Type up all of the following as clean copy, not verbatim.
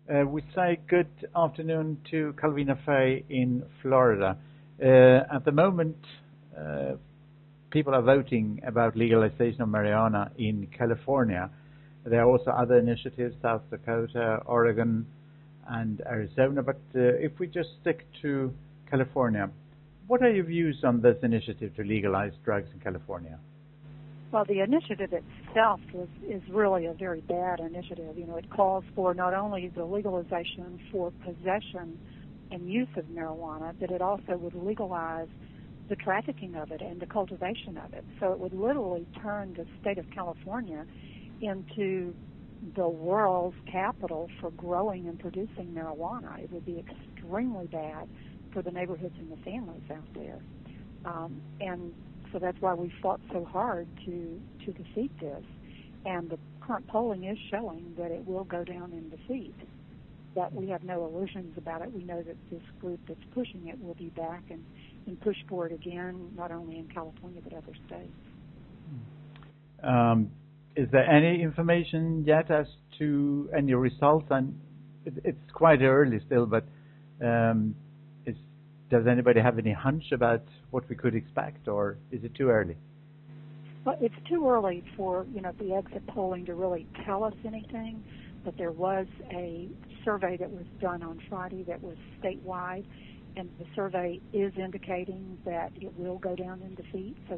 We say good afternoon to Calvina Fay in Florida. At the moment, people are voting about legalization of marijuana in California. There are also other initiatives, South Dakota, Oregon, and Arizona. But if we just stick to California, what are your views on this initiative to legalize drugs in California? Well, the initiative itself is really a very bad initiative. You know, it calls for not only the legalization for possession and use of marijuana, but it also would legalize the trafficking of it and the cultivation of it. So it would literally turn the state of California into the world's capital for growing and producing marijuana. It would be extremely bad for the neighborhoods and the families out there. And so that's why we fought so hard to defeat this. And the current polling is showing that it will go down in defeat. But we have no illusions about it. We know that this group that's pushing it will be back and push for it again, not only in California but other states. Is there any information yet as to any results? And it's quite early still, but does anybody have any hunch about what we could expect, or is it too early? Well, it's too early for the exit polling to really tell us anything. But there was a survey that was done on Friday that was statewide, and the survey is indicating that it will go down in defeat. So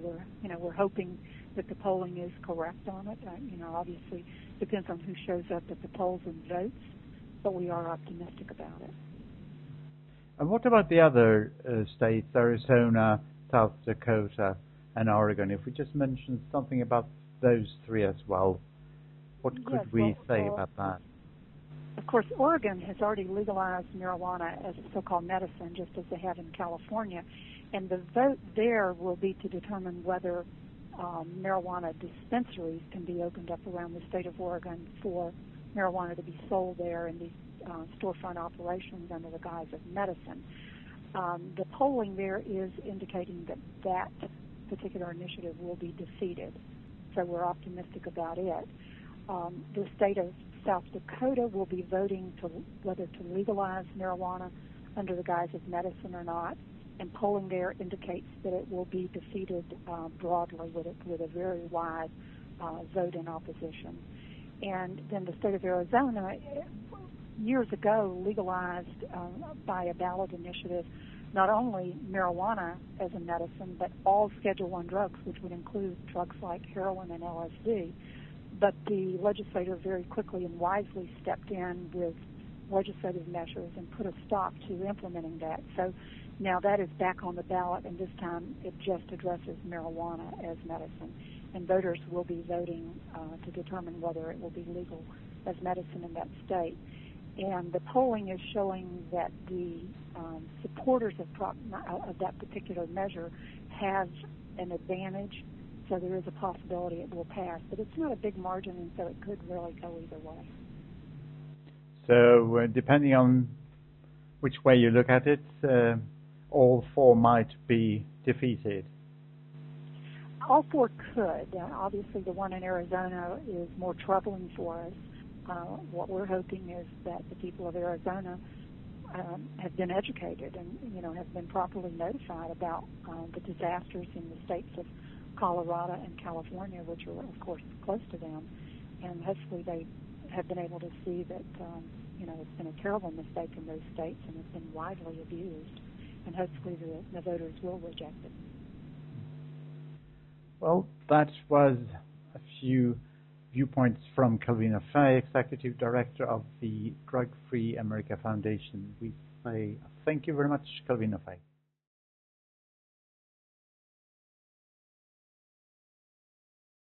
we're hoping that the polling is correct on it. Obviously depends on who shows up at the polls and votes, but we are optimistic about it. And what about the other states, Arizona, South Dakota, and Oregon? If we just mention something about those three as well, what could we say about that? Of course, Oregon has already legalized marijuana as a so-called medicine, just as they have in California. And the vote there will be to determine whether marijuana dispensaries can be opened up around the state of Oregon for marijuana to be sold there in these storefront operations under the guise of medicine. The polling there is indicating that particular initiative will be defeated, so we're optimistic about it. The state of South Dakota will be voting to whether to legalize marijuana under the guise of medicine or not, and polling there indicates that it will be defeated broadly with a very wide vote in opposition. And then the state of Arizona, years ago, legalized by a ballot initiative not only marijuana as a medicine, but all Schedule I drugs, which would include drugs like heroin and LSD. But the legislature very quickly and wisely stepped in with legislative measures and put a stop to implementing that. So now that is back on the ballot, and this time it just addresses marijuana as medicine. And voters will be voting to determine whether it will be legal as medicine in that state. And the polling is showing that the supporters of that particular measure have an advantage, so there is a possibility it will pass. But it's not a big margin, and so it could really go either way. So depending on which way you look at it, all four might be defeated. All four could. Obviously, the one in Arizona is more troubling for us. What we're hoping is that the people of Arizona have been educated and have been properly notified about the disasters in the states of Colorado and California, which are of course close to them, and hopefully they have been able to see that it's been a terrible mistake in those states and it's been widely abused, and hopefully the voters will reject it. Well, that was a few viewpoints from Calvina Fay, Executive Director of the Drug Free America Foundation. We say thank you very much, Calvina Fay.